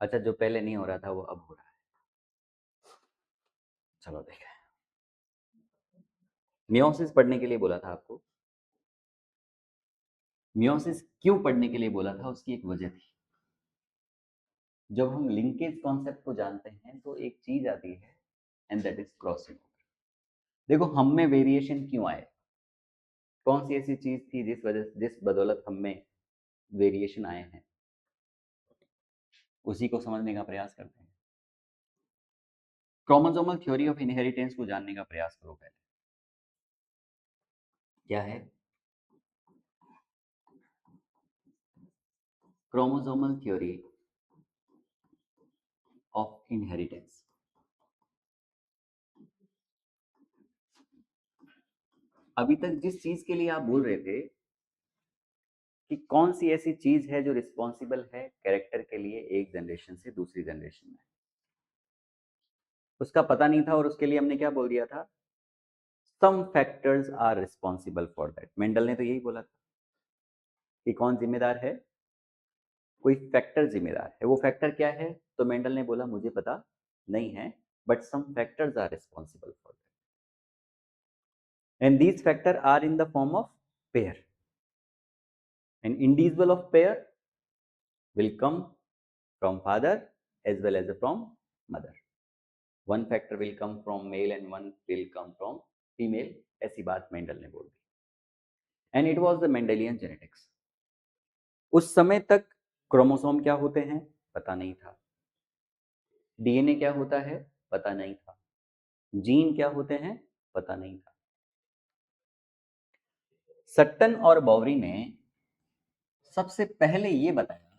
अच्छा, जो पहले नहीं हो रहा था वो अब हो रहा है। चलो देखें। मियोसिस पढ़ने के लिए बोला था आपको। मियोसिस क्यों पढ़ने के लिए बोला था, उसकी एक वजह थी। जब हम लिंकेज कॉन्सेप्ट को जानते हैं तो एक चीज आती है, and that is crossing over. देखो, हम में वेरिएशन क्यों आए, कौन सी ऐसी चीज थी जिस बदौलत हम में वेरिएशन आए हैं, उसी को समझने का प्रयास करते हैं। क्रोमोसोमल थ्योरी ऑफ इनहेरिटेंस को जानने का प्रयास करो पहले। क्या है क्रोमोसोमल थ्योरी ऑफ इनहेरिटेंस? अभी तक जिस चीज के लिए आप बोल रहे थे कि कौन सी ऐसी चीज है जो रिस्पॉन्सिबल है कैरेक्टर के लिए एक जनरेशन से दूसरी जनरेशन में, उसका पता नहीं था, और उसके लिए हमने क्या बोल दिया था, some factors are responsible for that. Mendel ने तो यही बोला था कि कौन जिम्मेदार है, कोई फैक्टर जिम्मेदार है। वो फैक्टर क्या है, तो मेंडल ने बोला मुझे पता नहीं है, but some factors are responsible for that, and these factor are in the form of pair. An individual of pair will come from father as well as from mother. One factor will come from male and one will come from female. ऐसी बात Mendel ने बोल दी। And it was the Mendelian genetics. उस समय तक chromosome क्या होते हैं पता नहीं था, डीएनए क्या होता है पता नहीं था, जीन क्या होते हैं पता नहीं था। सट्टन और बाउरी ने सबसे पहले ये बताया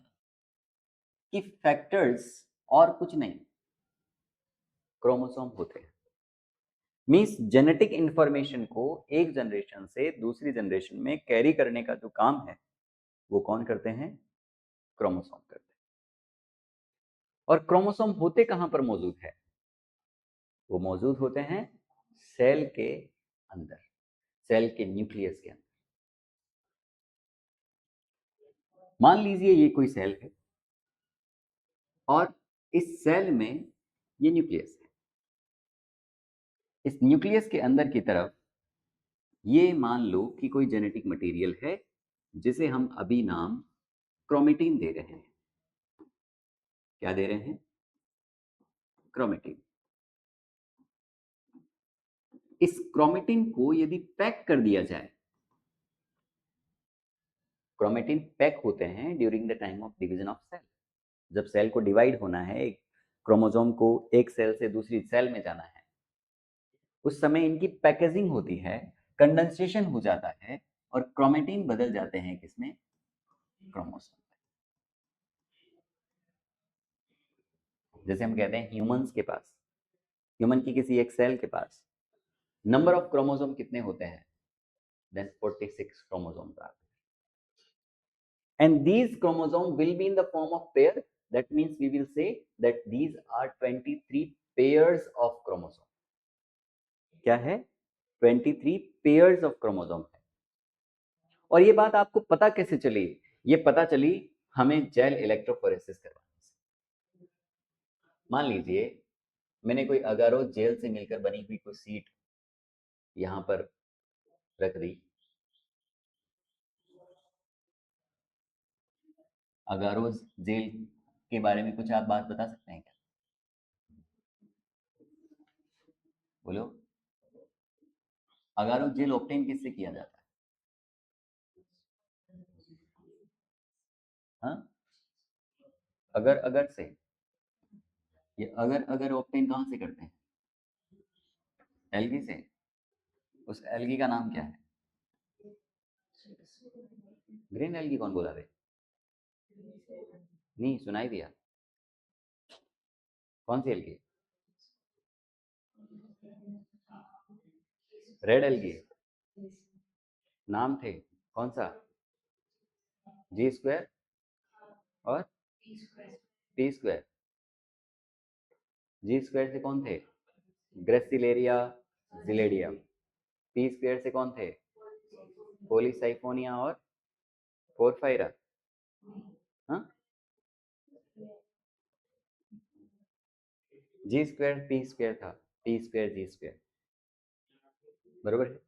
कि फैक्टर्स और कुछ नहीं, क्रोमोसोम होते हैं। मीन्स जेनेटिक इंफॉर्मेशन को एक जनरेशन से दूसरी जनरेशन में कैरी करने का जो काम है वो कौन करते हैं, क्रोमोसोम करते हैं। और क्रोमोसोम होते कहां पर मौजूद है, वो मौजूद होते हैं सेल के अंदर, सेल के न्यूक्लियस के अंदर। मान लीजिए ये कोई सेल है और इस सेल में ये न्यूक्लियस है। इस न्यूक्लियस के अंदर की तरफ ये मान लो कि कोई जेनेटिक मटेरियल है जिसे हम अभी नाम क्रोमेटिन दे रहे हैं। क्या दे रहे हैं, क्रोमेटिन। इस क्रोमेटिन को यदि पैक कर दिया जाए, क्रोमेटिन पैक होते हैं during the time of division of cell. जब सेल को डिवाइड होना है, एक क्रोमोसोम को एक सेल से दूसरी सेल में जाना है, उस समय इनकी पैकेजिंग होती है, कंडेंसेशन हो जाता है और क्रोमेटिन बदल जाते हैं किसमें, क्रोमोसोम। जैसे हम कहते हैं ह्यूमंस के पास, ह्यूमन की किसी एक सेल के पास नंबर ऑफ क्रोमोसोम कितने होते हैं, then 46 chromosomes are there, and these chromosomes will be in the form of pair. That means we will say that these are 23 pairs of chromosome. क्या है, 23 pairs of chromosome है। और ये बात आपको पता कैसे चली, ये पता चली हमें जेल इलेक्ट्रोफोरेसिस करवाने से। मान लीजिए मैंने कोई अगारोज जेल से मिलकर बनी हुई कोई सीट यहां पर रख दी। अगारोज जेल के बारे में कुछ आप बात बता सकते हैं क्या, बोलो। अगारोज जेल ऑब्टेन किससे किया जाता है, हाँ, अगर अगर से। ये अगर अगर ऑब्टेन कहां से करते हैं, एल्गी से। उस एल्गी का नाम क्या है, ग्रीन एल्गी। कौन बोला रे, नहीं सुनाई दिया, कौन सी एल्गी, रेड एल्गी, नाम थे, कौन सा, जी स्क्वायर और टी स्क्वायर। जी स्क्वायर से कौन थे, ग्रेसिलेरिया जिलेडियम। पी स्क्वायर से कौन थे, पोलीसाइफोनिया और पोरफायरा। हाँ, जी स्क्वायर पी स्क्वायर था, पी स्क्वायर जी स्क्वायर, बरोबर है।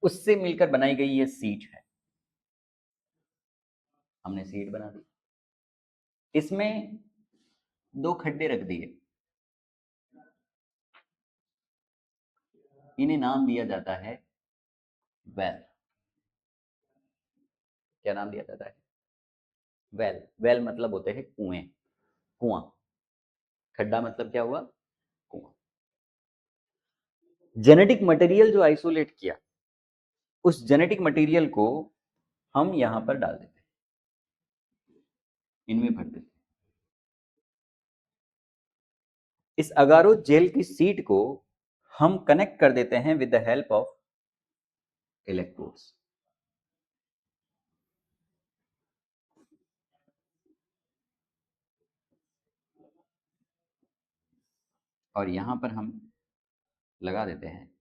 उससे मिलकर बनाई गई ये सीट है, हमने सीट बना दी, इसमें दो खड्डे रख दिए, इन्हें नाम दिया जाता है वेल। क्या नाम दिया जाता है? वेल। वेल मतलब होते हैं कुएं, कुआं। खड्डा मतलब क्या हुआ? कुआं। जेनेटिक मटेरियल जो आइसोलेट किया, उस जेनेटिक मटेरियल को हम यहां पर डाल देते हैं, इनमें भर देते हैं। इस अगारो जेल की सीट को हम कनेक्ट कर देते हैं with the help of electrodes. और यहां पर हम लगा देते हैं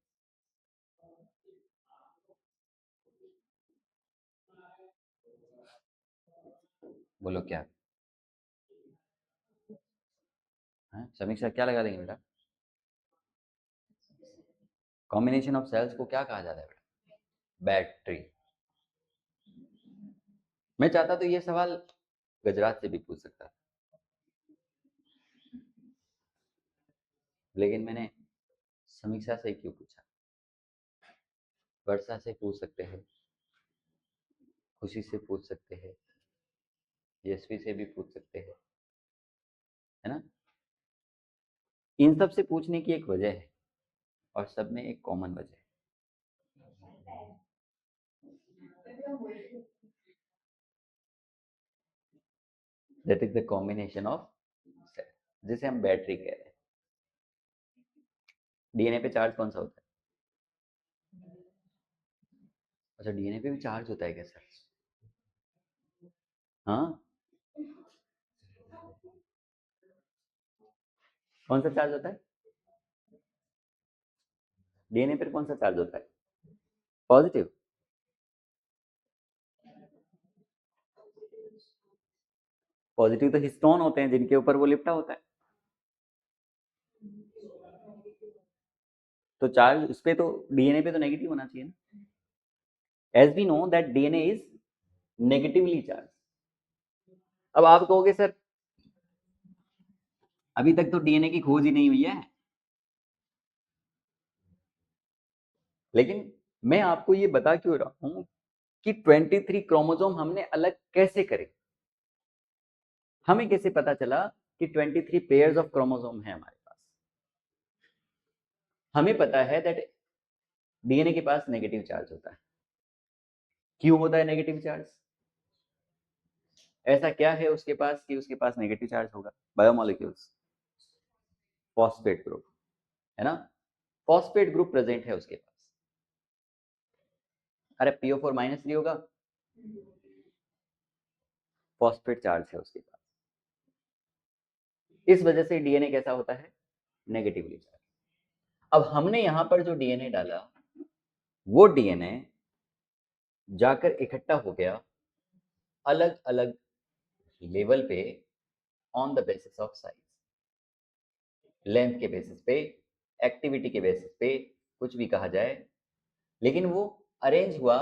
बोलो क्या है? समीक्षा क्या लगा देंगे बेटा? कॉम्बिनेशन ऑफ सेल्स को क्या कहा जाता है बेटा? बैटरी। मैं चाहता तो ये सवाल गजरात से भी पूछ सकता, लेकिन मैंने समीक्षा से क्यों पूछा? वर्षा से पूछ सकते हैं, खुशी से पूछ सकते हैं, यशवी से भी पूछ सकते हैं, है ना? इन सब से पूछने की एक वजह है, और सब में एक कॉमन वजह है। That is the combination of cell, जिसे हम बैटरी कह रहे हैं। डीएनए पे चार्ज कौन सा होता है? अच्छा, डीएनए पे भी चार्ज होता है क्या सर? हाँ, कौन सा चार्ज होता है? डीएनए पर कौन सा चार्ज होता है? पॉजिटिव। पॉजिटिव तो हिस्टोन होते हैं जिनके ऊपर वो लिपटा होता है। तो चार्ज उस पे तो, डीएनए पे तो नेगेटिव होना चाहिए ना। As we know that DNA is negatively charge. अब आप कहोगे सर अभी तक तो डीएनए की खोज ही नहीं हुई है, लेकिन मैं आपको ये बता क्यों रहा हूं कि 23 क्रोमोसोम हमने अलग कैसे करे। हमें कैसे पता चला कि 23 पेयर्स ऑफ क्रोमोसोम है हमारे पास? हमें पता है दैट डीएनए के पास नेगेटिव चार्ज होता है। क्यों होता है नेगेटिव चार्ज? ऐसा क्या है उसके पास कि उसके पास नेगेटिव चार्ज होगा? बायोमोलिक्यूल्स, फॉस्फेट ग्रुप, है ना? फॉस्फेट ग्रुप प्रेजेंट है उसके पास। अरे PO4- होगा, फॉस्फेट चार्ज है उसके पास। इस वजह से डीएनए कैसा होता है? Negatively charge. अब हमने यहां पर जो डीएनए डाला, वो डीएनए जाकर इकट्ठा हो गया अलग अलग लेवल पे, on the basis of size, length के बेसिस पे, एक्टिविटी के बेसिस पे, कुछ भी कहा जाए, लेकिन वो अरेंज हुआ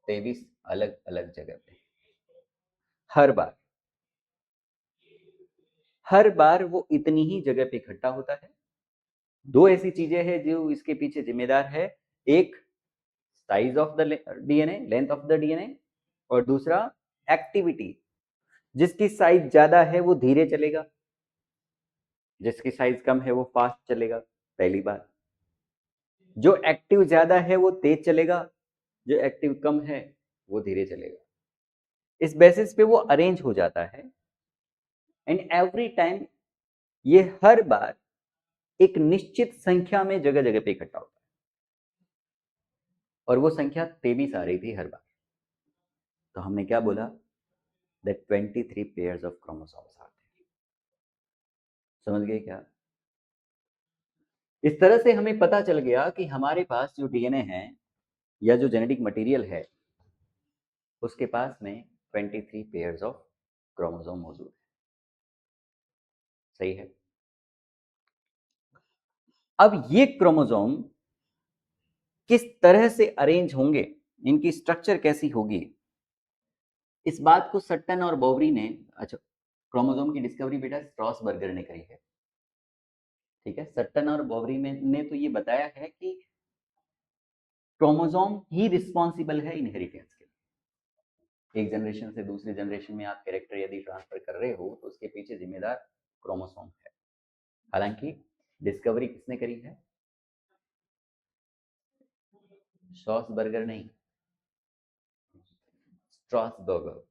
23 अलग अलग जगह पे। हर बार वो इतनी ही जगह पे इकट्ठा होता है। दो ऐसी चीजें हैं जो इसके पीछे जिम्मेदार है, एक size of the DNA, length of the DNA, और दूसरा एक्टिविटी। जिसकी साइज ज्यादा है वो धीरे चलेगा, जिसकी साइज कम है वो फास्ट चलेगा, पहली बात। जो एक्टिव ज्यादा है वो तेज चलेगा, जो एक्टिव कम है वो धीरे चलेगा। इस बेसिस पे वो अरेंज हो जाता है, एंड एवरी टाइम ये हर बार एक निश्चित संख्या में जगह जगह पे इकट्ठा होता है, और वो संख्या 23 आ रही थी हर बार। तो हमने क्या बोला? That 23 pairs of chromosomes are there. समझ गए क्या? इस तरह से हमें पता चल गया कि हमारे पास जो डीएनए है या जो जेनेटिक मटेरियल है, उसके पास में 23 पेयर्स ऑफ क्रोमोसोम मौजूद है। सही है। अब ये क्रोमोसोम किस तरह से अरेंज होंगे, इनकी स्ट्रक्चर कैसी होगी, इस बात को सट्टन और बोवरी ने, अच्छा क्रोमोसोम की डिस्कवरी बेटा स्ट्रॉसबर्गर ने करी है, ठीक है। सट्टन और बोवरी ने तो ये बताया है कि क्रोमोसोम ही रिस्पॉन्सिबल है इनहेरिटेंस के लिए। एक जनरेशन से दूसरी जनरेशन में आप कैरेक्टर यदि ट्रांसफर कर रहे हो तो उसके पीछे जिम्मेदार क्रोमोसोम है। हालांकि डिस्कवरी किसने करी है? स्ट्रॉसबर्गर नहीं, स्ट्रॉसबर्गर।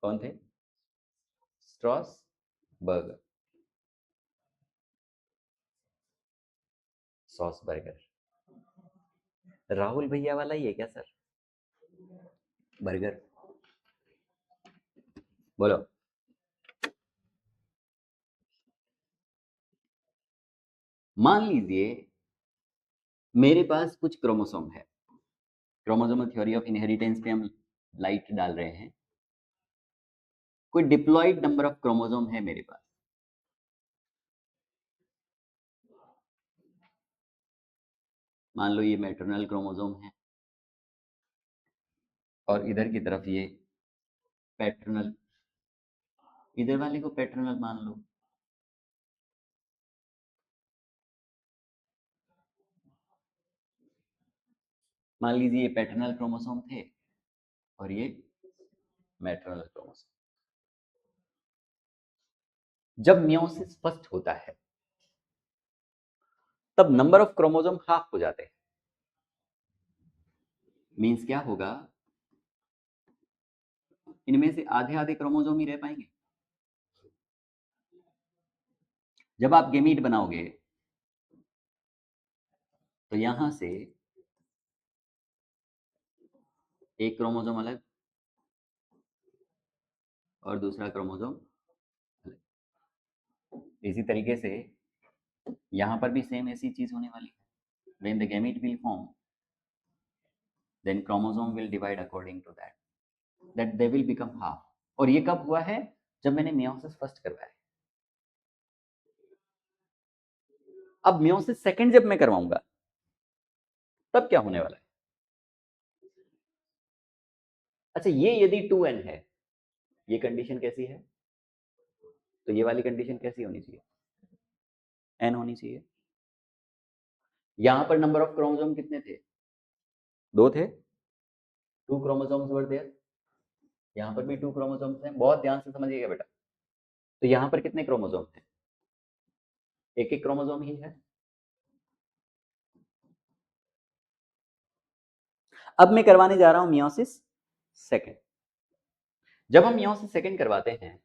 कौन थे? स्ट्रॉसबर्गर, स्ट्रॉसबर्गर। राहुल भैया वाला ही है क्या सर? बर्गर, बोलो। मान लीजिए मेरे पास कुछ क्रोमोसोम है, क्रोमोसोमल थ्योरी ऑफ इनहेरिटेंस पे हम लाइट डाल रहे हैं। कोई डिप्लॉयड नंबर ऑफ क्रोमोसोम है मेरे पास, मान लो ये मैटरनल क्रोमोसोम है और इधर की तरफ ये पैटर्नल, इधर वाले को पैटर्नल मान लो। मान लीजिए ये पैटर्नल क्रोमोसोम थे और ये मैटरनल क्रोमोसोम। जब मियोसिस फर्स्ट होता है तब नंबर ऑफ क्रोमोसोम हाफ हो जाते हैं। मींस क्या होगा, इनमें से आधे आधे क्रोमोसोम ही रह पाएंगे। जब आप गेमीट बनाओगे तो यहां से एक क्रोमोसोम अलग और दूसरा क्रोमोसोम अलग। इसी तरीके से यहां पर भी सेम ऐसी चीज होने वाली है। When the gamete will form then chromosome will divide according to that they will become half. और ये कब हुआ है? जब मैंने मियोसिस फर्स्ट करवाया। अब मियोसिस सेकंड जब मैं करवाऊंगा तब क्या होने वाला है? अच्छा ये यदि 2n है, ये कंडीशन कैसी है? तो ये वाली कंडीशन कैसी होनी चाहिए? n होनी चाहिए। यहां पर नंबर ऑफ क्रोमोसोम कितने थे? 2 थे, 2 क्रोमोसोम्स वर देयर। यहां पर भी 2 क्रोमोसोम्स हैं, बहुत ध्यान से समझिएगा बेटा। तो यहां पर कितने क्रोमोसोम हैं? एक एक क्रोमोसोम ही है। अब मैं करवाने जा रहा हूं मियोसिस सेकंड। जब हम मियोसिस सेकंड करवाते हैं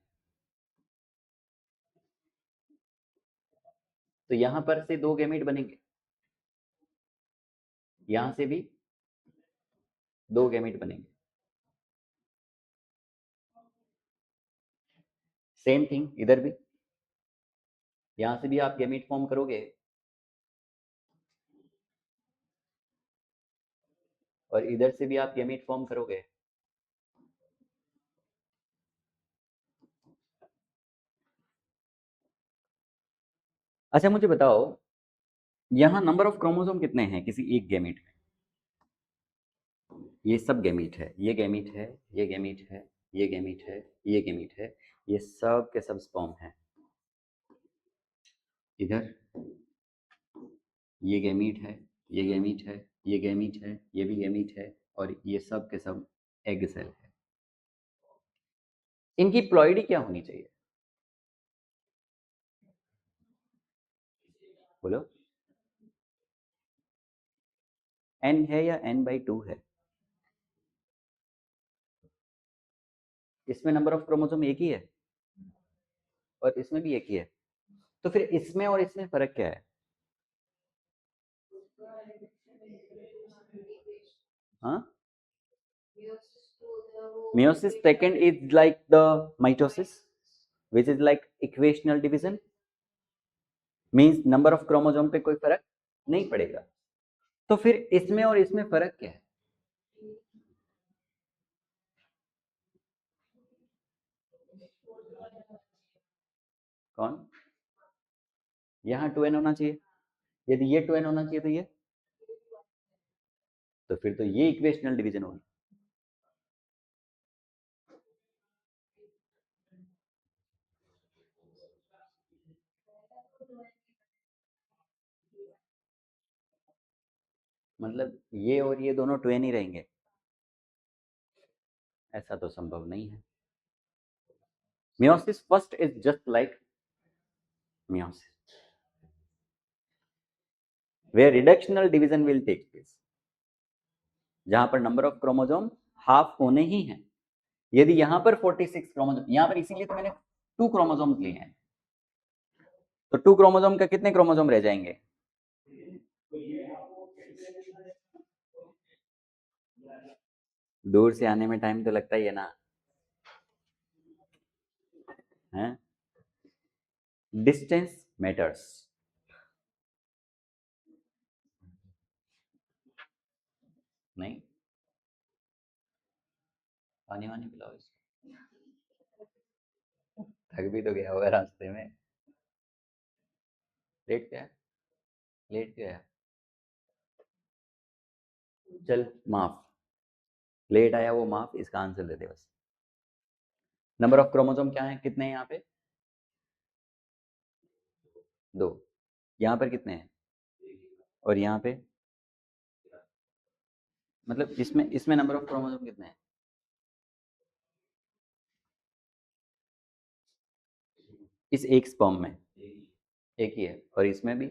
तो यहां पर से 2 गैमेट बनेंगे, यहां से भी 2 गैमेट बनेंगे। सेम थिंग इधर भी, यहां से भी आप गैमेट फॉर्म करोगे और इधर से भी आप गैमेट फॉर्म करोगे। अच्छा मुझे बताओ, यहां नंबर ऑफ क्रोमोसोम कितने हैं किसी एक गैमेट में? ये सब गैमीट है, ये गैमीट है, ये गैमीट है, ये गैमीट है, ये गैमीट है, ये सब के सब स्पर्म है। इधर ये गैमीट है, ये गैमीट है, ये गैमीट है, ये भी गैमीट है और ये सब के सब एग सेल है। इनकी प्लॉइडी क्या होनी चाहिए? बोलो। n है या n/2 है? इसमें नंबर ऑफ क्रोमोसोम एक ही है और इसमें भी एक ही है, तो फिर इसमें और इसमें फर्क क्या है? हाँ, meiosis second is like the mitosis which is like equational division, means number of chromosome पे कोई फर्क नहीं पड़ेगा। तो फिर इसमें और इसमें फर्क क्या है? कौन? यहाँ 2n होना चाहिए। यदि ये 2n होना चाहिए तो फिर तो ये इक्वेशनल डिवीजन होगी। मतलब ये और ये दोनों 2n ही रहेंगे? ऐसा तो संभव नहीं है। meiosis first is just like meiosis where reductional division will take place, जहां पर नंबर ऑफ क्रोमोसोम हाफ होने ही हैं। यदि यहां पर 46 क्रोमोसोम, यहां पर इसीलिए तो मैंने 2 क्रोमोसोम्स लिए हैं, तो 2 क्रोमोसोम का कितने क्रोमोसोम रह जाएंगे? दूर से आने में टाइम तो लगता ही है ना, है? Distance matters. नहीं, पानी वानी पिलाओ इसको, थक भी तो गया होगा रास्ते में। लेट क्या है? लेट क्या है? चल माफ, लेट आया वो माफ, इसका आंसर दे दे बस। नंबर ऑफ क्रोमोसोम क्या है, कितने हैं यहाँ पे? 2। यहाँ पर कितने हैं? और यहाँ पे मतलब इसमें इसमें नंबर ऑफ क्रोमोसोम कितने हैं? इस एक स्पर्म में एक ही है, और इसमें भी,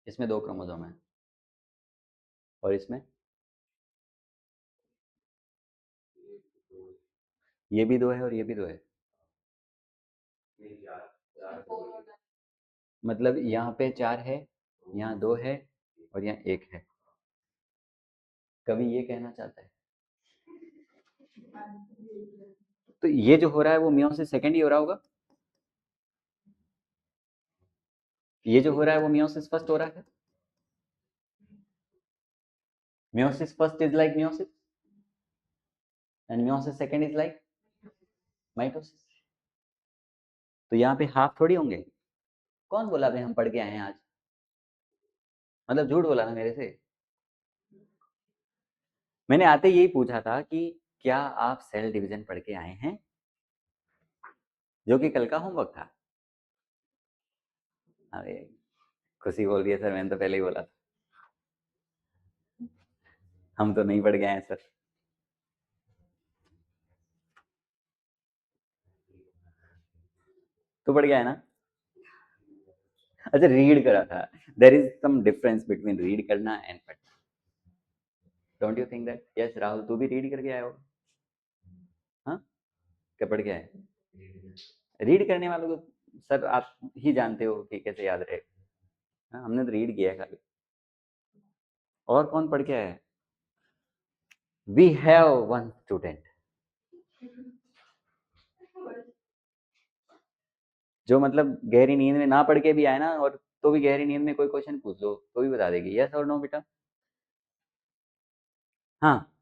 इसमें 2 क्रोमोसोम है, और इसमें ये भी 2 है और ये भी 2 है। मतलब यहाँ पे 4 है, यहाँ 2 है, और यहाँ 1 है। कवि ये कहना चाहता है, तो ये जो हो रहा है वो मियोसिस सेकंड ही हो रहा होगा, ये जो हो रहा है वो मियोसिस फर्स्ट हो रहा है। Meiosis first is like meiosis and meiosis second is like mitosis. तो यहाँ पे हाफ थोड़ी होंगे। कौन बोला भाई हम पढ़ के आए हैं आज? मतलब झूठ बोला ना मेरे से। मैंने आते यही पूछा था कि क्या आप सेल डिवीजन पढ़ के आए हैं, जो कि कल का होमवर्क था। अरे खुशी बोल रही है सर, मैंने तो पहले ही बोला था। हम तो नहीं पढ़ गए हैं सर। तो पढ़ गया है ना? अच्छा, रीड करा था। There is some difference between read करना एंड पढ़ना। Don't you think that? Yes Rahul, तू भी रीड करके आया होगा। हाँ, क्या पढ़ के आए? रीड करने वालों को सर आप ही जानते हो कि कैसे याद रहेगा। हाँ, हमने तो रीड किया है खाली। और कौन पढ़ के आया है? वी हैव वन स्टूडेंट जो मतलब गहरी नींद में ना पढ़ के भी आए ना, और तो भी गहरी नींद में कोई क्वेश्चन पूछ लो तो भी बता देगी। यस और नो बेटा? हाँ,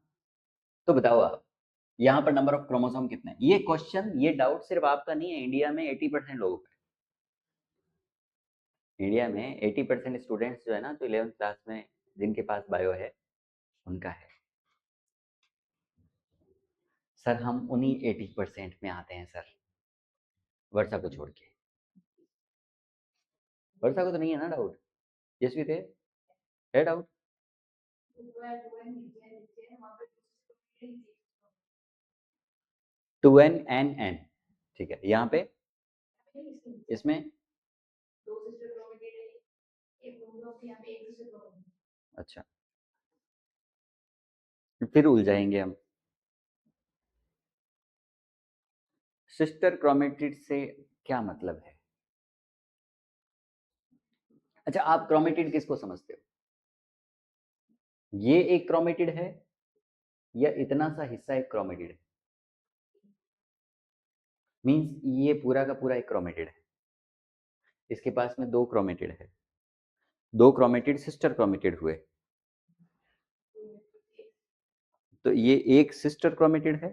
तो बताओ आप, यहाँ पर नंबर ऑफ क्रोमोसोम कितने हैं? ये क्वेश्चन, ये डाउट सिर्फ आपका नहीं है, इंडिया में 80% लोगों का है। इंडिया में 80% स्टूडेंट्स जो है ना, जो 11th क्लास में जिनके पास बायो है, उनका है। सर हम उन्हीं 80% में आते हैं सर, वर्षा को छोड़ के। वर्षा को तो नहीं है ना डाउट? यशवी थे, है डाउट? 2n n, ठीक है। यहाँ पे इसमें अच्छा, फिर उलझाएंगे हम। सिस्टर क्रोमेटिड से क्या मतलब है? अच्छा, आप क्रोमेटिड किसको समझते हो? ये एक क्रोमेटिड है, या इतना सा हिस्सा एक क्रोमेटिड है? मींस ये पूरा का पूरा एक क्रोमेटिड है। इसके पास में 2 क्रोमेटिड है, 2 क्रोमेटिड सिस्टर क्रोमेटिड हुए, तो ये एक सिस्टर क्रोमेटिड है।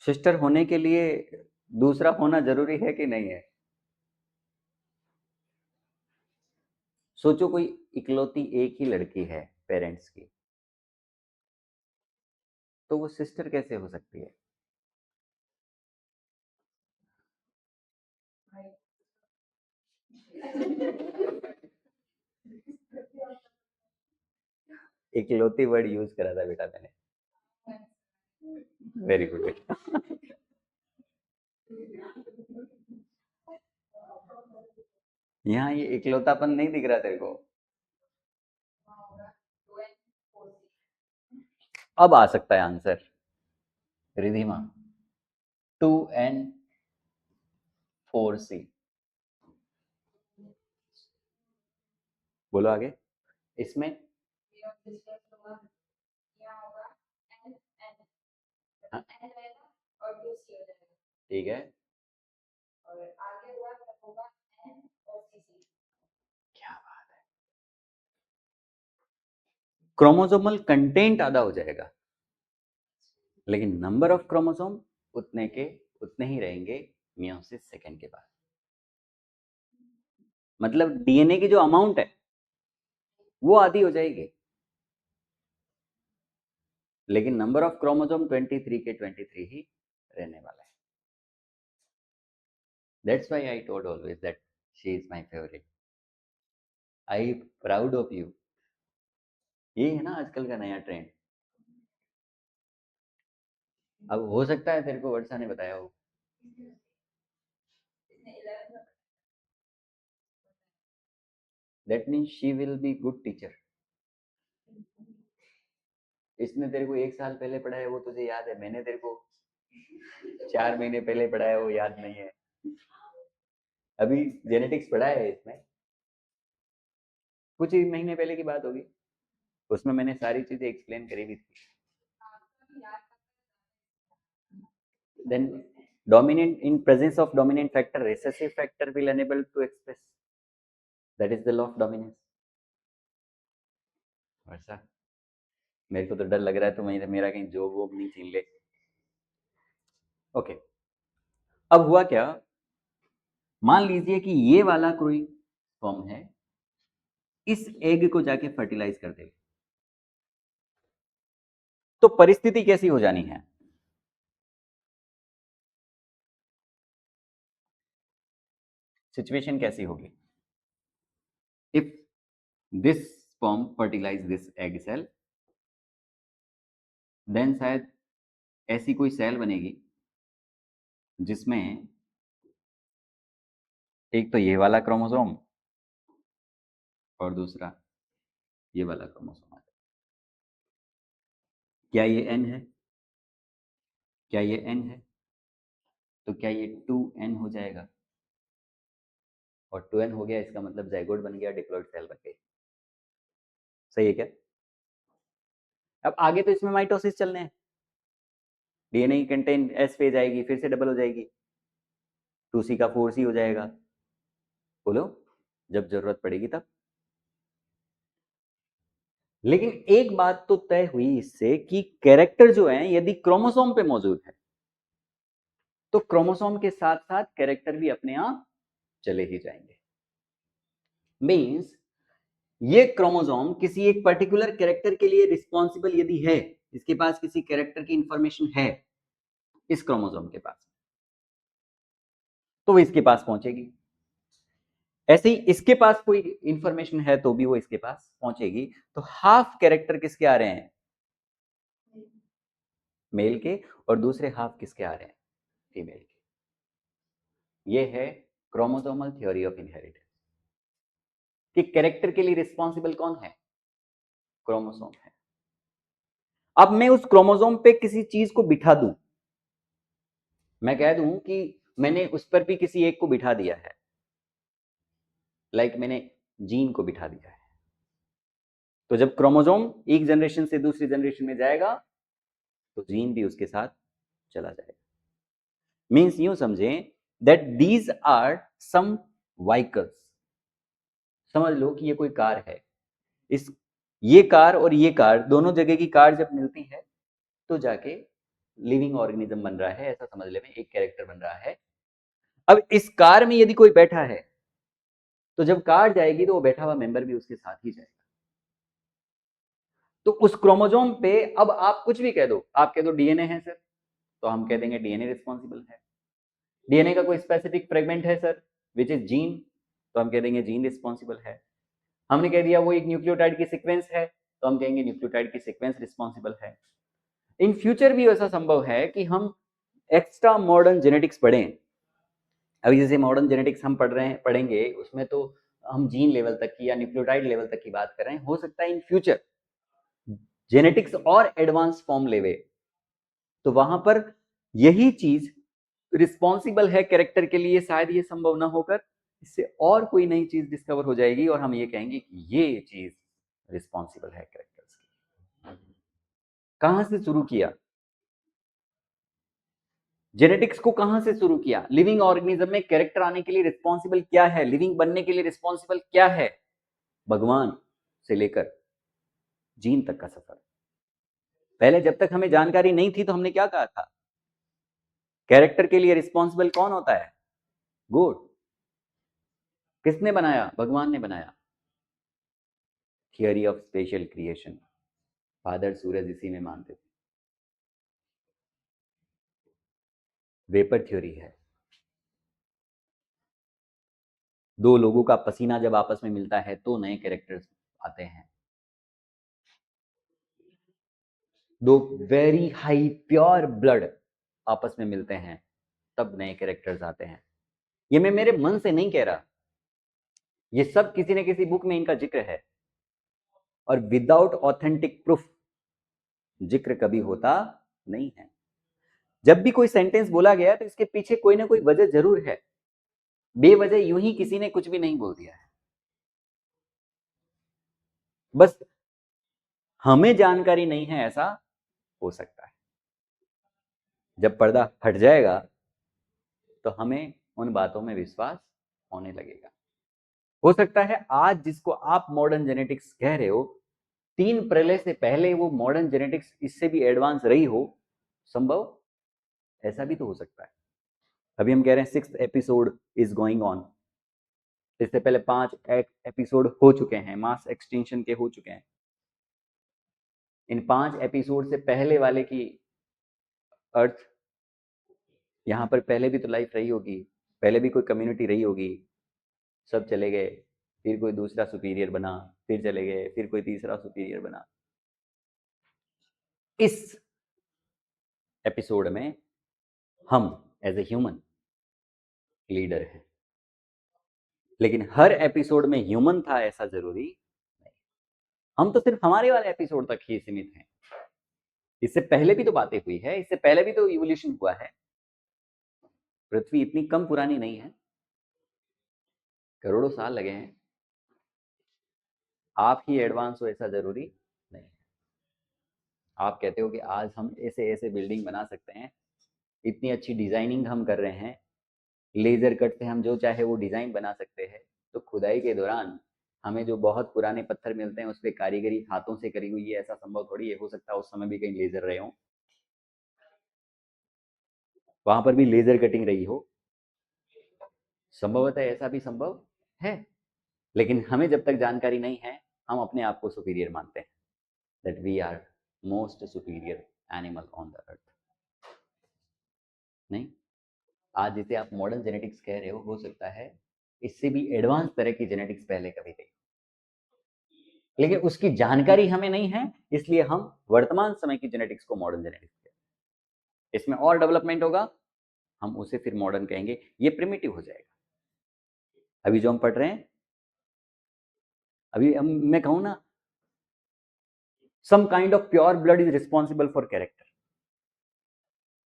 सिस्टर होने के लिए दूसरा होना जरूरी है कि नहीं है? सोचो कोई इकलौती एक ही लड़की है पेरेंट्स की, तो वो सिस्टर कैसे हो सकती है? इकलौती वर्ड यूज करा था बेटा मैंने। वेरी गुड बेटा। यहाँ ये इकलौतापन नहीं दिख रहा तेरे को? अब आ सकता है आंसर रिधिमा, 2N4C। बोलो आगे। इसमें हाँ, ठीक है। क्या बात है, क्रोमोसोमल कंटेंट आधा हो जाएगा, लेकिन नंबर ऑफ क्रोमोसोम उतने के उतने ही रहेंगे मियोसिस सेकेंड के बाद। मतलब डीएनए की जो अमाउंट है वो आधी हो जाएगी, लेकिन नंबर ऑफ क्रोमोसोम 23 के 23 ही रहने वाला है। That's why I told always that she is my favorite. I proud of you. ये है ना आजकल का नया ट्रेंड। अब हो सकता है तेरे को वर्षा ने बताया हो। That means she will be good teacher. इसने तेरे को 1 साल पहले पढ़ाया वो तुझे याद है, मैंने तेरे को 4 महीने पहले पढ़ाया वो याद नहीं है। अभी जेनेटिक्स पढ़ा है इसमें, कुछ ही महीने पहले की बात होगी, उसमें मैंने सारी चीजें एक्सप्लेन करी भी थी। Then dominant in presence of dominant factor, recessive factor will enable to express. That is the law of dominance. वर्षा, मेरे को तो डर लग रहा है तो मेरा कहीं जॉब वॉब नहीं छीन ले। ओके, अब हुआ क्या, मान लीजिए कि ये वाला कोई फॉर्म है, इस एग को जाके फर्टिलाइज कर दे, तो परिस्थिति कैसी हो जानी है? सिचुएशन कैसी होगी? If this form fertilize this egg cell, then शायद ऐसी कोई सेल बनेगी जिसमें एक तो ये वाला क्रोमोसोम और दूसरा ये वाला क्रोमोसोम आता है। क्या ये एन है? क्या ये एन है? तो क्या ये 2N हो जाएगा? और 2N हो गया इसका मतलब जाइगोट बन गया, डिप्लॉइड सेल बन गई। सही है क्या? अब आगे तो इसमें माइटोसिस चलने हैं, डीएनए की कंटेंट एस पे जाएगी, फिर से डबल हो जाएगी, 2C का 4C हो जाएगा। बोलो, जब जरूरत पड़ेगी तब। लेकिन एक बात तो तय हुई इससे कि कैरेक्टर जो है यदि क्रोमोसोम पे मौजूद है तो क्रोमोसोम के साथ साथ कैरेक्टर भी अपने आप चले ही जाएंगे। मींस ये क्रोमोसोम किसी एक पर्टिकुलर कैरेक्टर के लिए रिस्पॉन्सिबल यदि है, इसके पास किसी कैरेक्टर की इंफॉर्मेशन है इस क्रोमोसोम के पास, तो वो इसके पास पहुंचेगी। ऐसे ही इसके पास कोई इंफॉर्मेशन है तो भी वो इसके पास पहुंचेगी। तो हाफ कैरेक्टर किसके आ रहे हैं? मेल के, और दूसरे हाफ किसके आ रहे हैं? फीमेल के। ये है क्रोमोसोमल थ्योरी ऑफ इनहेरिटेंस कि कैरेक्टर के लिए रिस्पॉन्सिबल कौन है? क्रोमोसोम है। अब मैं उस क्रोमोसोम पे किसी चीज को बिठा दूं, मैं कह दूं कि मैंने उस पर भी किसी एक को बिठा दिया है, लाइक मैंने जीन को बिठा दिया है, तो जब क्रोमोसोम एक जनरेशन से दूसरी जनरेशन में जाएगा तो जीन भी उसके साथ चला जाएगा। मीन्स यूं समझें that these are some vehicles. समझ लो कि ये कोई कार है, इस ये कार और ये कार दोनों जगह की कार जब मिलती है तो जाके लिविंग ऑर्गेनिज्म बन रहा है, ऐसा समझ ले, में एक कैरेक्टर बन रहा है। अब इस कार में यदि कोई बैठा है तो जब कार जाएगी तो वो बैठा हुआ मेंबर भी उसके साथ ही जाएगा। तो उस क्रोमोसोम पे अब आप कुछ भी कह दो, आप कह दो डीएनए है सर, तो हम कह देंगे डीएनए रिस्पॉन्सिबल है। डीएनए का कोई स्पेसिफिक फ्रेगमेंट है सर, विच इज जीन, तो हम कह देंगे जीन रिस्पॉन्सिबल है। हमने कह दिया वो एक न्यूक्लियोटाइड की सीक्वेंस है, तो हम कहेंगे न्यूक्लियोटाइड की सीक्वेंस रिस्पॉन्सिबल है। इन फ्यूचर भी ऐसा संभव है कि हम एक्स्ट्रा मॉडर्न जेनेटिक्स पढ़ें। अभी जैसे मॉडर्न जेनेटिक्स हम पढ़ेंगे, उसमें तो हम जीन लेवल तक की या न्यूक्लियोटाइड लेवल तक की बात कर रहे हैं। हो सकता है इन फ्यूचर जेनेटिक्स और एडवांस फॉर्म लेवे, तो वहां पर यही चीज रिस्पॉन्सिबल है कैरेक्टर के लिए, शायद ये संभव ना होकर इससे और कोई नई चीज डिस्कवर हो जाएगी और हम ये कहेंगे कि ये चीज रिस्पॉन्सिबल है कैरेक्टर्स की। कहां से शुरू किया जेनेटिक्स को, कहां से शुरू किया? लिविंग ऑर्गेनिज्म में कैरेक्टर आने के लिए रिस्पॉन्सिबल क्या है, लिविंग बनने के लिए रिस्पॉन्सिबल क्या है? भगवान से लेकर जीन तक का सफर। पहले जब तक हमें जानकारी नहीं थी तो हमने क्या कहा था? कैरेक्टर के लिए रिस्पॉन्सिबल कौन होता है? गॉड। किसने बनाया? भगवान ने बनाया। Theory of special creation, father Suarez इसी में मानते थे। वेपर थ्योरी है। दो लोगों का पसीना जब आपस में मिलता है तो नए कैरेक्टर्स आते हैं। दो वेरी हाई प्योर ब्लड आपस में मिलते हैं तब नए कैरेक्टर्स आते हैं। ये मैं मेरे मन से नहीं कह रहा, ये सब किसी न किसी बुक में इनका जिक्र है। और विदाउट ऑथेंटिक प्रूफ जिक्र कभी होता नहीं है। जब भी कोई सेंटेंस बोला गया तो इसके पीछे कोई ना कोई वजह जरूर है। बेवजह यूं ही किसी ने कुछ भी नहीं बोल दिया है। बस हमें जानकारी नहीं है, ऐसा हो सकता है। जब पर्दा हट जाएगा तो हमें उन बातों में विश्वास होने लगेगा। हो सकता है आज जिसको आप मॉडर्न जेनेटिक्स कह रहे हो, 3 प्रलय से पहले वो मॉडर्न जेनेटिक्स इससे भी एडवांस रही हो। संभव, ऐसा भी तो हो सकता है। अभी हम कह रहे हैं 6th episode is going on. इससे पहले 5 एपिसोड हो चुके हैं, मास एक्सटेंशन के हो चुके हैं। इन 5 एपिसोड से पहले वाले की अर्थ, यहाँ पर पहले भी तो लाइफ रही होगी, पहले भी कोई कम्युनिटी रही होगी। सब चले गए, फिर कोई दूसरा सुपीरियर बना, फिर चले गए, फिर कोई तीसरा सुपीरियर बना। इस एपिसोड में हम एज ए ह्यूमन लीडर हैं, लेकिन हर एपिसोड में ह्यूमन था ऐसा जरूरी नहीं। हम तो सिर्फ हमारे वाले एपिसोड तक ही सीमित हैं। इससे पहले भी तो बातें हुई है, इससे पहले भी तो इवोल्यूशन हुआ है। पृथ्वी इतनी कम पुरानी नहीं है, करोड़ों साल लगे हैं। आप ही एडवांस हो ऐसा जरूरी नहीं है। आप कहते हो कि आज हम ऐसे ऐसे बिल्डिंग बना सकते हैं, इतनी अच्छी डिजाइनिंग हम कर रहे हैं, लेजर कट से हम जो चाहे वो डिजाइन बना सकते हैं। तो खुदाई के दौरान हमें जो बहुत पुराने पत्थर मिलते हैं उस पर कारीगरी हाथों से करी हुई है, ऐसा संभव थोड़ी है। हो सकता है उस समय भी कहीं लेजर रहे हो, वहां पर भी लेजर कटिंग रही हो, संभवतः ऐसा भी संभव है। लेकिन हमें जब तक जानकारी नहीं है, हम अपने आप को सुपीरियर मानते हैं, that we are most superior animal on the earth. नहीं, आज जिसे आप मॉडर्न जेनेटिक्स कह रहे हो सकता है इससे भी एडवांस तरह की जेनेटिक्स पहले कभी गई, लेकिन उसकी जानकारी हमें नहीं है, इसलिए हम वर्तमान समय की जेनेटिक्स को मॉडर्न जेनेटिक्स कहते हैं। इसमें और डेवलपमेंट होगा, हम उसे फिर मॉडर्न कहेंगे, ये प्रिमिटिव हो जाएगा। अभी जो हम पढ़ रहे हैं, अभी मैं कहूं ना, some kind of pure blood is responsible for character.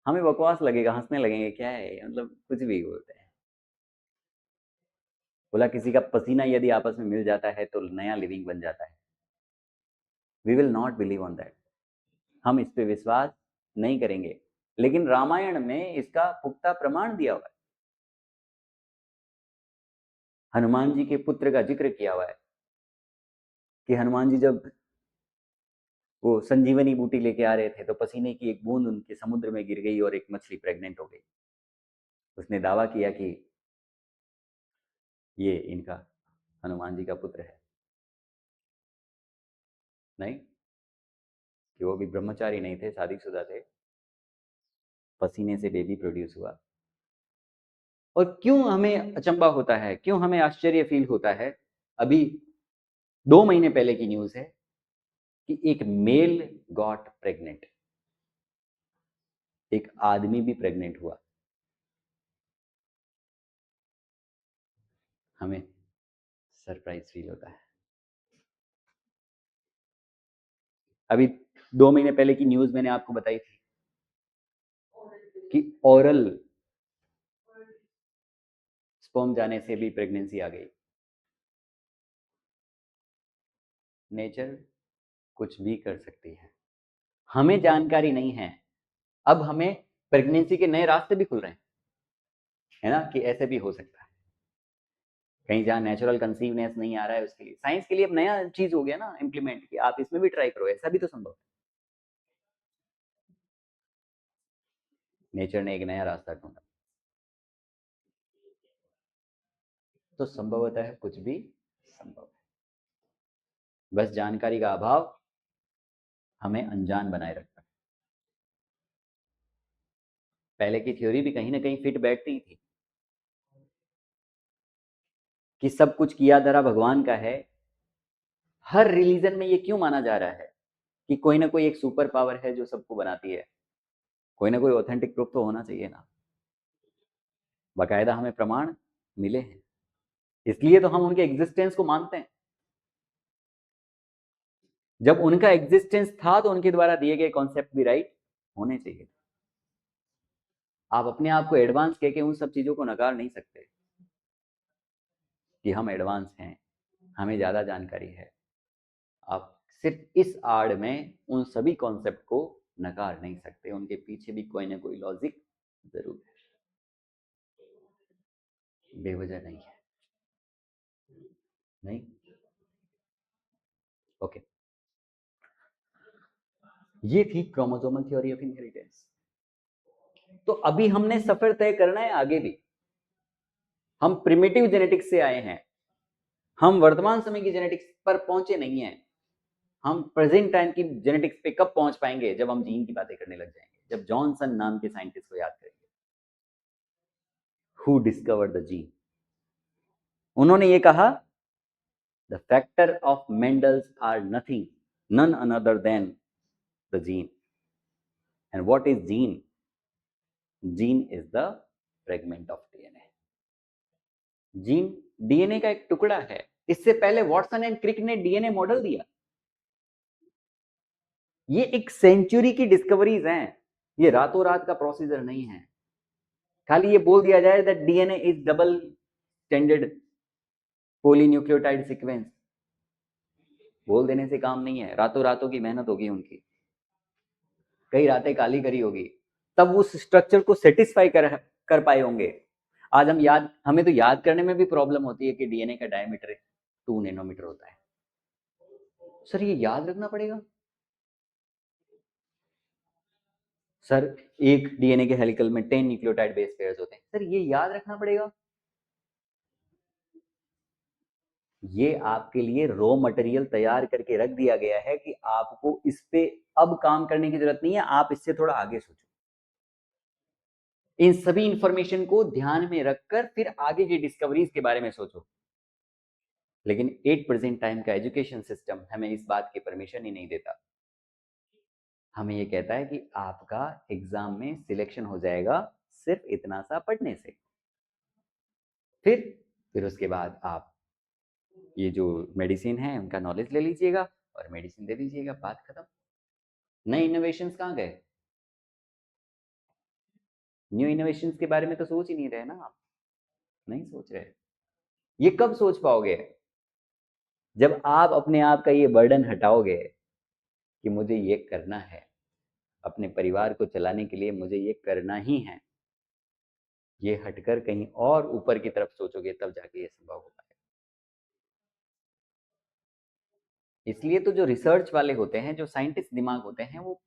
हमें बकवास लगेगा, हंसने लगेंगे, क्या है मतलब कुछ भी बोलते हैं। बोला किसी का पसीना यदि आपस में मिल जाता है तो नया लिविंग बन जाता है। We will not believe on that, हम इस पे विश्वास नहीं करेंगे। लेकिन रामायण में इसका पुख्ता प्रमाण दिया हुआ है। हनुमान जी के पुत्र का जिक्र किया हुआ है कि हनुमान जी जब वो संजीवनी बूटी लेके आ रहे थे तो पसीने की एक बूंद उनके समुद्र में गिर गई और एक मछली प्रेग्नेंट हो गई। उसने दावा किया कि ये इनका हनुमान जी का पुत्र है। नहीं, कि वो भी ब्रह्मचारी नहीं थे, शादीशुदा थे, पसीने से बेबी प्रोड्यूस हुआ। और क्यों हमें अचंबा होता है, क्यों हमें आश्चर्य फील होता है, अभी 2 महीने पहले की न्यूज है कि एक मेल गॉट प्रेग्नेंट, एक आदमी भी प्रेग्नेंट हुआ। हमें सरप्राइज फील होता है। अभी 2 महीने पहले की न्यूज मैंने आपको बताई थी कि ओरल स्पर्म जाने से भी प्रेगनेंसी आ गई। नेचर कुछ भी कर सकती है, हमें जानकारी नहीं है। अब हमें प्रेगनेंसी के नए रास्ते भी खुल रहे हैं, है ना, कि ऐसे भी हो सकता है। कहीं जहाँ नेचुरल कंसीवनेस नहीं आ रहा है, उसके लिए साइंस के लिए अब नया चीज हो गया ना इंप्लीमेंट, कि आप इसमें भी ट्राई करो, ऐसा भी तो संभव है। नेचर ने एक नया रास्ता ढूंढा। तो संभवतः है कुछ भी संभव है, बस जानकारी का अभाव हमें अनजान बनाए रखता है। पहले की थ्योरी भी कहीं ना कहीं फिट बैठती ही थी कि सब कुछ किया धरा भगवान का है। हर रिलीजन में ये क्यों माना जा रहा है कि कोई ना कोई एक सुपर पावर है जो सबको बनाती है? कोई ना कोई ऑथेंटिक प्रूफ तो होना चाहिए ना। बाकायदा हमें प्रमाण मिले हैं, इसलिए तो हम उनके एग्जिस्टेंस को मानते हैं। जब उनका एग्जिस्टेंस था तो उनके द्वारा दिए गए कॉन्सेप्ट भी राइट होने चाहिए। आप अपने आप को एडवांस कह के उन सब चीजों को नकार नहीं सकते कि हम एडवांस हैं, हमें ज्यादा जानकारी है। आप सिर्फ इस आड़ में उन सभी कॉन्सेप्ट को नकार नहीं सकते, उनके पीछे भी कोई ना कोई लॉजिक जरूर है, बेवजह नहीं है। नहीं, ओके। ये थी क्रोमोसोमल थ्योरी ऑफ इनहेरिटेंस। तो अभी हमने सफर तय करना है आगे भी। हम प्रिमिटिव जेनेटिक्स से आए हैं, हम वर्तमान समय की जेनेटिक्स पर पहुंचे नहीं हैं। हम प्रेजेंट टाइम की जेनेटिक्स पे कब पहुंच पाएंगे? जब हम जीन की बातें करने लग जाएंगे, जब जॉनसन नाम के साइंटिस्ट को याद करेंगे, हु डिस्कवर्ड द जीन। उन्होंने ये कहा, the factor of Mendel's are nothing, none another than the gene. And what is gene? Gene is the fragment of DNA. Gene DNA का एक टुकड़ा है। इससे पहले वॉटसन एंड क्रिक ने डीएनए मॉडल दिया। ये एक सेंचुरी की डिस्कवरीज हैं, ये रातों रात का प्रोसीजर नहीं है। खाली ये बोल दिया जाए that DNA is double standard polynucleotide sequence, बोल देने से काम नहीं है। रातों रातों की मेहनत होगी उनकी, कई रातें काली करी होगी, तब उस स्ट्रक्चर को सेटिस्फाई कर पाए होंगे। आज हमें तो याद करने में भी प्रॉब्लम होती है कि डीएनए का डायमीटर 2 नैनोमीटर होता है। सर ये याद रखना पड़ेगा? सर एक डीएनए के हेलिकल में 10 न्यूक्लियोटाइड बेस पेयर्स होते हैं। सर ये याद रखना पड़ेगा? ये आपके लिए रॉ मटेरियल तैयार करके रख दिया गया है कि आपको इस पे अब काम करने की जरूरत नहीं है, आप इससे थोड़ा आगे सोचो। इन सभी इंफॉर्मेशन को ध्यान में रखकर फिर आगे की डिस्कवरीज के बारे में सोचो। लेकिन 8% टाइम का एजुकेशन सिस्टम हमें इस बात की परमिशन ही नहीं देता। हमें ये कहता है कि आपका एग्जाम में सिलेक्शन हो जाएगा सिर्फ इतना सा पढ़ने से। फिर उसके बाद आप ये जो मेडिसिन है उनका नॉलेज ले लीजिएगा और मेडिसिन दे दीजिएगा, बात खत्म। नए इनोवेशंस कहाँ गए? न्यू इनोवेशंस के बारे में तो सोच ही नहीं रहे ना आप, नहीं सोच रहे। ये कब सोच पाओगे? जब आप अपने आप का ये बर्डन हटाओगे कि मुझे ये करना है, अपने परिवार को चलाने के लिए मुझे ये करना ही है, ये हटकर कहीं और ऊपर की तरफ सोचोगे, तब जाके ये संभव हो पाएगा। इसलिए तो जो रिसर्च वाले होते हैं, जो साइंटिस्ट दिमाग होते हैं, वो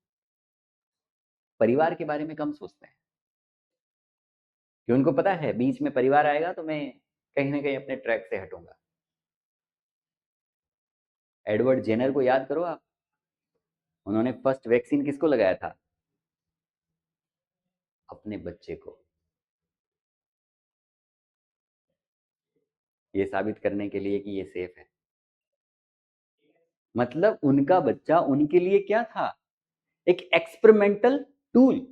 परिवार के बारे में कम सोचते हैं, कि उनको पता है बीच में परिवार आएगा तो मैं कहीं ना कहीं अपने ट्रैक से हटूंगा। एडवर्ड जेनर को याद करो आप, उन्होंने फर्स्ट वैक्सीन किसको लगाया था? अपने बच्चे को, ये साबित करने के लिए कि ये सेफ है। मतलब उनका बच्चा उनके लिए क्या था? एक एक्सपेरिमेंटल टूल।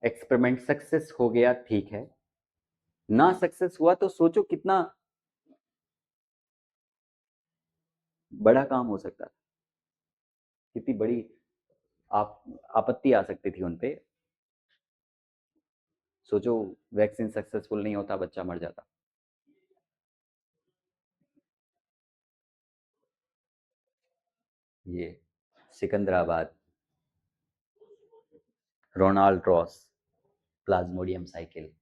एक्सपेरिमेंट सक्सेस हो गया, ठीक है, ना सक्सेस हुआ तो सोचो कितना बड़ा काम हो सकता था, कितनी बड़ी आप आपत्ति आ सकती थी उनपे। सोचो वैक्सीन सक्सेसफुल नहीं होता, बच्चा मर जाता। ये Secunderabad, Ronald Ross, plasmodium cycle,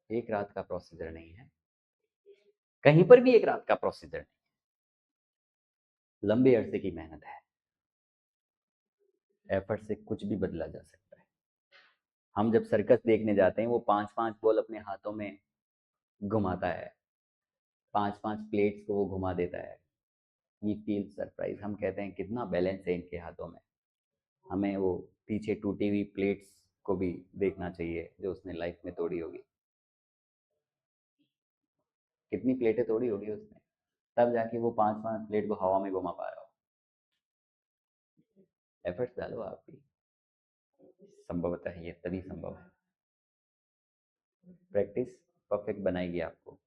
एक रात का प्रोसीजर नहीं है, कहीं पर भी एक रात का प्रोसीजर नहीं, लंबे अरसे की मेहनत है। एफर्ट से कुछ भी बदला जा सकता है। हम जब सर्कस देखने जाते हैं, वो 5-5 बॉल अपने हाथों में घुमाता है, 5-5 प्लेट्स को वो घुमा देता है। ये फील सरप्राइज, हम कहते हैं कितना बैलेंस है इनके हाथों में। हमें वो पीछे टूटी हुई प्लेट्स को भी देखना चाहिए जो उसने लाइफ में तोड़ी होगी। कितनी प्लेटें तोड़ी होगी उसने, तब जाके वो 5-5 प्लेट को हवा में घुमा पा रहा हो। एफर्ट्स डालो आप भी, संभवतः ये तभी संभव है। प्रैक्टिस परफेक्ट बनाएगी आपको।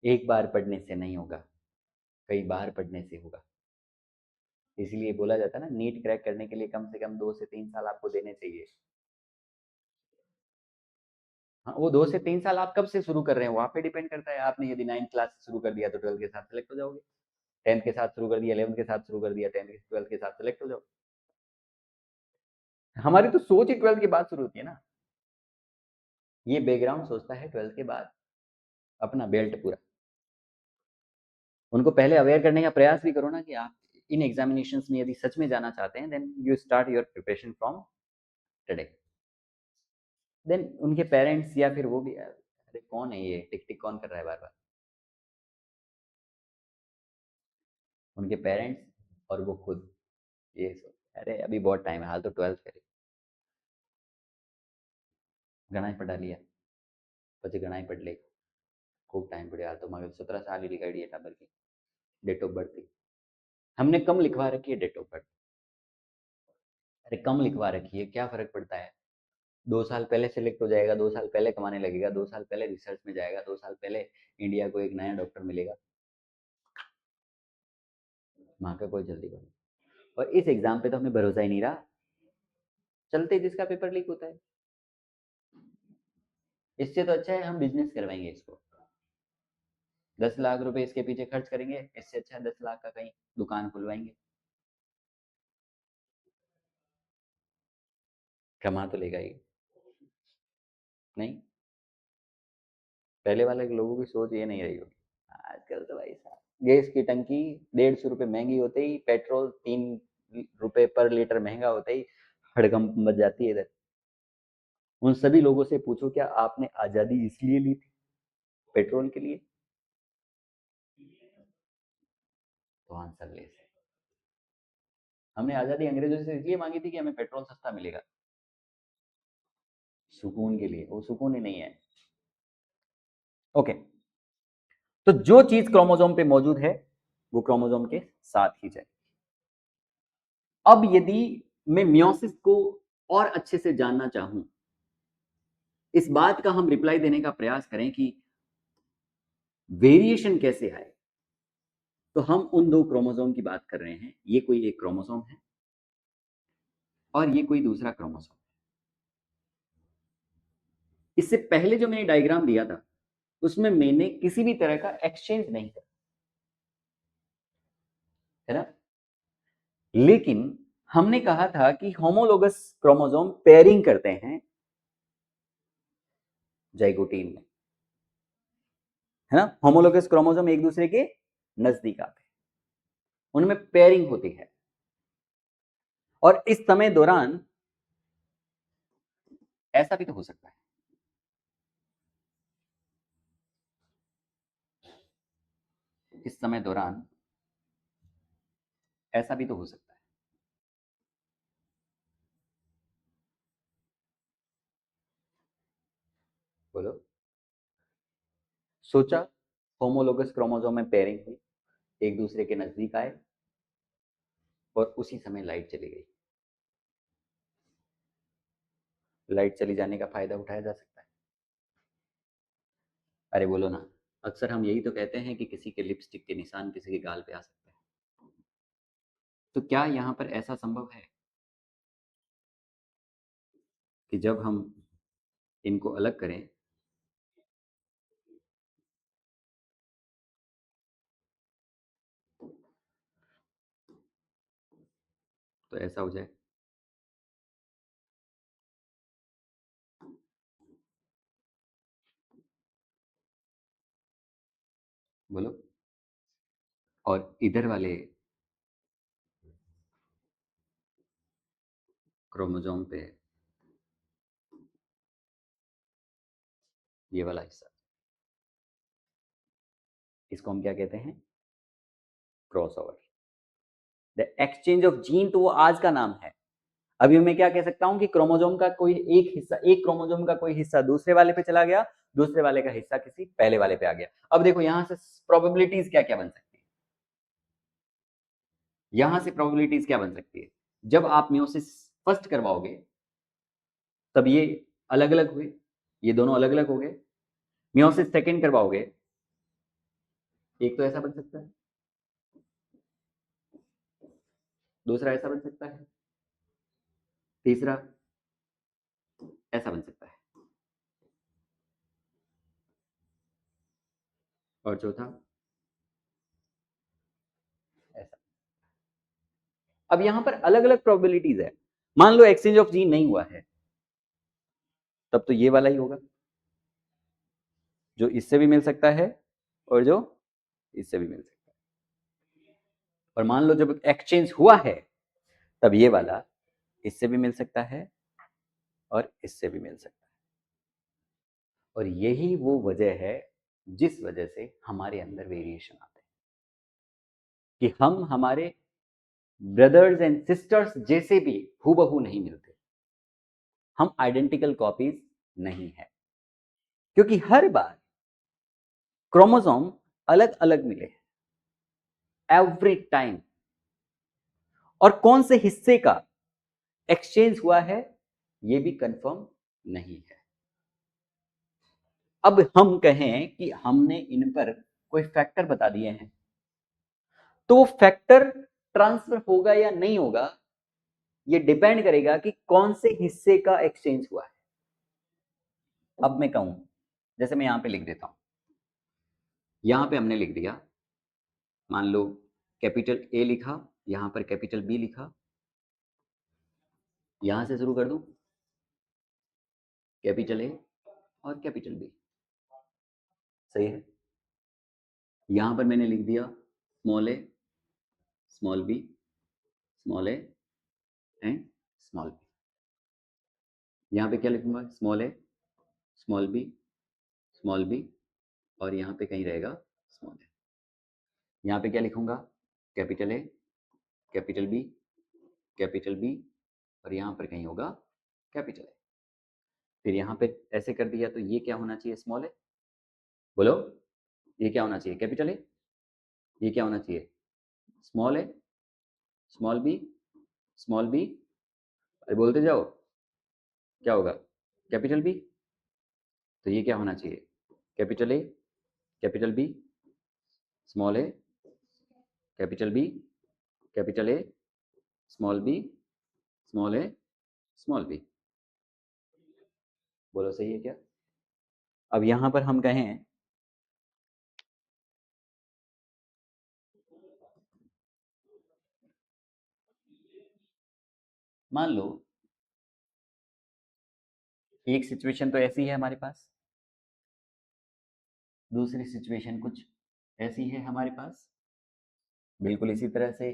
एक बार पढ़ने से नहीं होगा, कई बार पढ़ने से होगा। इसलिए बोला जाता है ना, नीट क्रैक करने के लिए कम से कम 2 से 3 साल आपको देने चाहिए। हाँ, वो 2 से 3 साल आप कब से शुरू कर रहे हैं, वहाँ पे डिपेंड करता है। आपने यदि 9th क्लास से शुरू कर दिया तो 12th के साथ सेलेक्ट हो जाओगे, 10th के साथ शुरू कर दिया, 11th के साथ शुरू कर दिया, 12th के साथ सेलेक्ट हो जाओगे। हमारी तो सोच ही 12th के बाद शुरू होती है ना। ये बैकग्राउंड सोचता है 12th के बाद, अपना बेल्ट पूरा। उनको पहले अवेयर करने का प्रयास भी करो ना कि आप इन एग्जामिनेशंस में यदि सच में जाना चाहते हैं, then you start your preparation from today. Then उनके पेरेंट्स या फिर वो भी, अरे कौन है ये, टिक टिक कौन कर रहा है बार बार, उनके पेरेंट्स और वो खुद ये अरे अभी बहुत टाइम है, हाल तो 12th करे, घणाई पढ़ा लिया, પછી ઘણાઈ पढ़ ले, खूब टाइम पड़े, हाल तो मगर 17 साल ही लिखाई है टाबर की डेट ऑफ बर्थ थी। हमने कम लिखवा रखी है डेट ऑफ बर्थ। अरे कम लिखवा रखी है, क्या फर्क पड़ता है? 2 साल पहले सेलेक्ट हो जाएगा, 2 साल पहले कमाने लगेगा, 2 साल पहले रिसर्च में जाएगा, 2 साल पहले इंडिया को एक नया डॉक्टर मिलेगा। वहां का कोई जल्दी बनी। और इस एग्जाम पे तो हमें भरोसा ही नहीं रहा, चलते जिसका पेपर लीक होता है। इससे तो अच्छा है हम बिजनेस करवाएंगे इसको, 10 लाख रुपए इसके पीछे खर्च करेंगे, इससे अच्छा 10 लाख का कहीं दुकान खुलवाएंगे, कमा तो लेगा ही नहीं। पहले वाले लोगों की सोच ये नहीं रही होगी। आजकल तो भाई साहब गैस की टंकी 150 रुपये महंगी होते ही, पेट्रोल 3 रुपए पर लीटर महंगा होते ही हड़कंप मच जाती है इधर। उन सभी लोगों से पूछो क्या आपने आजादी इसलिए ली थी, पेट्रोल के लिए? तो आंसर ले से, हमने आजादी अंग्रेजों से इसलिए मांगी थी कि हमें पेट्रोल सस्ता मिलेगा, सुकून के लिए। वो सुकून ही नहीं है। ओके, तो जो चीज क्रोमोसोम पे मौजूद है वो क्रोमोसोम के साथ ही जाए। अब यदि मैं मियोसिस को और अच्छे से जानना चाहूं, इस बात का हम रिप्लाई देने का प्रयास करें कि वेरिएशन कैसे आए, तो हम उन 2 क्रोमोसोम की बात कर रहे हैं। ये कोई एक क्रोमोसोम है और ये कोई दूसरा क्रोमोसोम। इससे पहले जो मैंने डायग्राम दिया था उसमें मैंने किसी भी तरह का एक्सचेंज नहीं किया, है ना। लेकिन हमने कहा था कि होमोलोगस क्रोमोसोम पेयरिंग करते हैं जाइगोटीन में। है ना, होमोलोगस क्रोमोसोम एक दूसरे के नजदीक आते हैं, उनमें पेयरिंग होती है। और इस समय दौरान ऐसा भी तो हो सकता है, इस समय दौरान ऐसा भी तो हो सकता है। बोलो। सोचा होमोलोगस क्रोमोसोम में पेयरिंग हुई, एक दूसरे के नजदीक आए और उसी समय लाइट चली गई। लाइट चली जाने का फायदा उठाया जा सकता है। अरे बोलो ना, अक्सर हम यही तो कहते हैं कि किसी के लिपस्टिक के निशान किसी के गाल पे आ सकते हैं। तो क्या यहाँ पर ऐसा संभव है कि जब हम इनको अलग करें तो ऐसा हो जाए? बोलो। और इधर वाले क्रोमोसोम पे ये वाला हिस्सा, इसको हम क्या कहते हैं? Crossover. The exchange of gene, तो वो आज का नाम है। अभी मैं क्या कह सकता हूं कि क्रोमोसोम का कोई एक हिस्सा, एक क्रोमोसोम का कोई हिस्सा दूसरे वाले पे चला गया, दूसरे वाले का हिस्सा किसी पहले वाले पे आ गया। अब देखो यहां से प्रोबेबिलिटीज क्या क्या बन सकती है, यहां से प्रोबेबिलिटीज क्या बन सकती है? जब आप म्योसिस फर्स्ट करवाओगे तब ये अलग अलग हुए, ये दोनों अलग अलग हो गए। म्योसिस सेकेंड करवाओगे, एक तो ऐसा बन सकता है, दूसरा ऐसा बन सकता है, तीसरा ऐसा बन सकता है, और चौथा ऐसा। अब यहां पर अलग अलग प्रोबेबिलिटीज है। मान लो एक्सचेंज ऑफ जीन नहीं हुआ है, तब तो ये वाला ही होगा जो इससे भी मिल सकता है और जो इससे भी मिल सकता है। और मान लो जब एक्सचेंज हुआ है तब ये वाला इससे भी मिल सकता है और इससे भी मिल सकता है। और यही वो वजह है जिस वजह से हमारे अंदर वेरिएशन आते हैं, कि हम हमारे ब्रदर्स एंड सिस्टर्स जैसे भी हूबहू नहीं मिलते, हम आइडेंटिकल कॉपीज नहीं है, क्योंकि हर बार क्रोमोसोम अलग अलग मिले एवरी टाइम। और कौन से हिस्से का एक्सचेंज हुआ है ये भी कंफर्म नहीं है। अब हम कहें कि हमने इन पर कोई फैक्टर बता दिए हैं, तो वो फैक्टर ट्रांसफर होगा या नहीं होगा ये डिपेंड करेगा कि कौन से हिस्से का एक्सचेंज हुआ है। अब मैं कहूं, जैसे मैं यहां पे लिख देता हूं, यहां पे हमने लिख दिया, मान लो कैपिटल ए लिखा, यहां पर कैपिटल बी लिखा, यहां से शुरू कर दूं, कैपिटल ए और कैपिटल बी, सही है। यहां पर मैंने लिख दिया small A, small B, small A and small B. यहाँ पे क्या लिखूंगा? Small A, small B, small B, और यहाँ पे कहीं रहेगा स्मॉल ए। यहाँ पे क्या लिखूंगा? Capital A, capital B, capital B, और यहाँ पर कहीं होगा कैपिटल ए। फिर यहाँ पे ऐसे कर दिया तो ये क्या होना चाहिए? Small A. बोलो, ये क्या होना चाहिए? Capital A. ये क्या होना चाहिए? Small A, small B, small B, अरे बोलते जाओ, क्या होगा? Capital B. तो ये क्या होना चाहिए? Capital A, capital B, small A, capital B, capital A, small B, small A, small B. बोलो सही है क्या? अब यहां पर हम कहें मान लो एक सिचुएशन तो ऐसी है हमारे पास दूसरी सिचुएशन कुछ ऐसी है हमारे पास, बिल्कुल इसी तरह से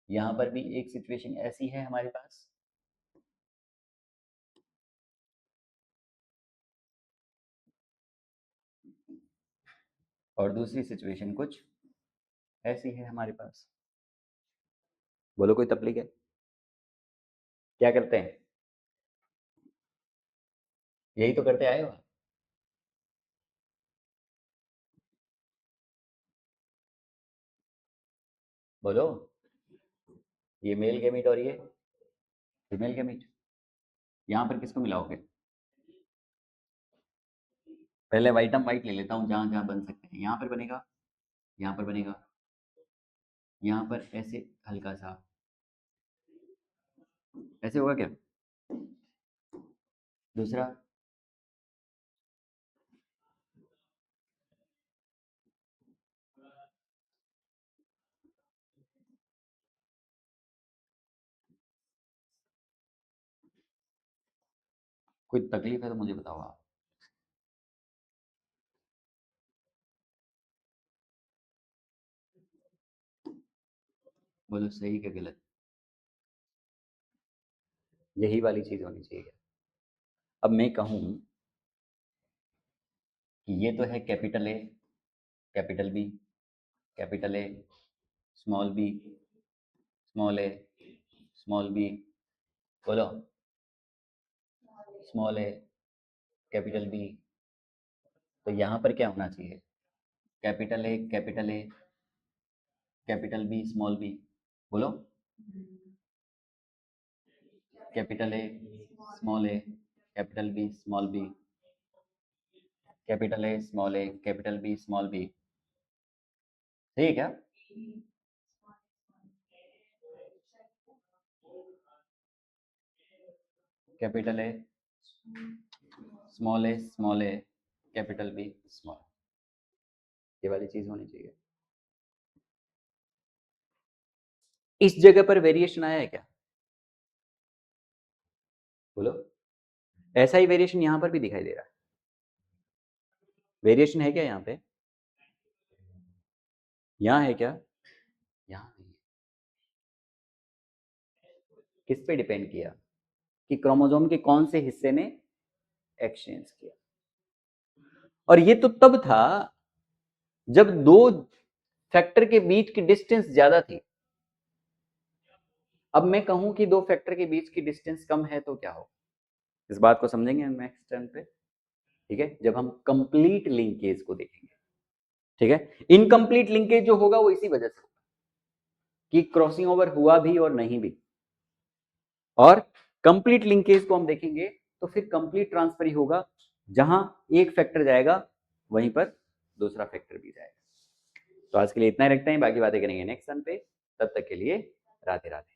यहाँ पर भी एक सिचुएशन ऐसी है हमारे पास। और दूसरी सिचुएशन कुछ ऐसी है हमारे पास। बोलो कोई तकलीफ है? क्या करते हैं? यही तो करते आए हो। बोलो, ये मेल गैमीट और ये फीमेल गैमीट, यहाँ पर किसको मिलाओगे? पहले वाइटम वाइट ले लेता हूँ, जहाँ जहाँ बन सकते हैं। यहाँ पर बनेगा, यहाँ पर बनेगा, यहाँ पर ऐसे हल्का सा ऐसे होगा क्या? दूसरा कोई तकलीफ है तो मुझे बताओ आप। बोलो सही क्या गलत? यही वाली चीज होनी चाहिए। अब मैं कहूँ कि ये तो है capital A, capital B, capital A, small B, small A, small B. बोलो, स्मॉल ए, कैपिटल बी। तो यहाँ पर क्या होना चाहिए? Capital A, capital A, capital B, small B. बोलो, capital A, small A, capital B, small B, capital A, small A, capital B, small B. सही है क्या? Capital A, small A, capital B, small. ये वाली चीज होनी चाहिए। इस जगह पर वेरिएशन आया है क्या? बोलो, ऐसा ही वेरिएशन यहां पर भी दिखाई दे रहा है। वेरिएशन है क्या यहाँ पे? यहाँ है क्या? यहाँ नहीं है। किस पे डिपेंड किया कि क्रोमोसोम के कौन से हिस्से ने एक्सचेंज किया। और ये तो तब था जब दो फैक्टर के बीच की डिस्टेंस ज्यादा थी। अब मैं कहूं कि दो फैक्टर के बीच की डिस्टेंस कम है तो क्या हो? इस बात को समझेंगे नेक्स्ट टर्न पे, ठीक है, जब हम कंप्लीट लिंकेज को देखेंगे। ठीक है, इनकम्प्लीट लिंकेज जो होगा वो इसी वजह से होगा कि क्रॉसिंग ओवर हुआ भी और नहीं भी। और कंप्लीट लिंकेज को हम देखेंगे तो फिर कंप्लीट ट्रांसफर ही होगा, जहां एक फैक्टर जाएगा वहीं पर दूसरा फैक्टर भी जाएगा। तो आज के लिए इतना ही रखते हैं, बाकी बातें करेंगे नेक्स्ट टर्न पे। तब तक के लिए राधे राधे।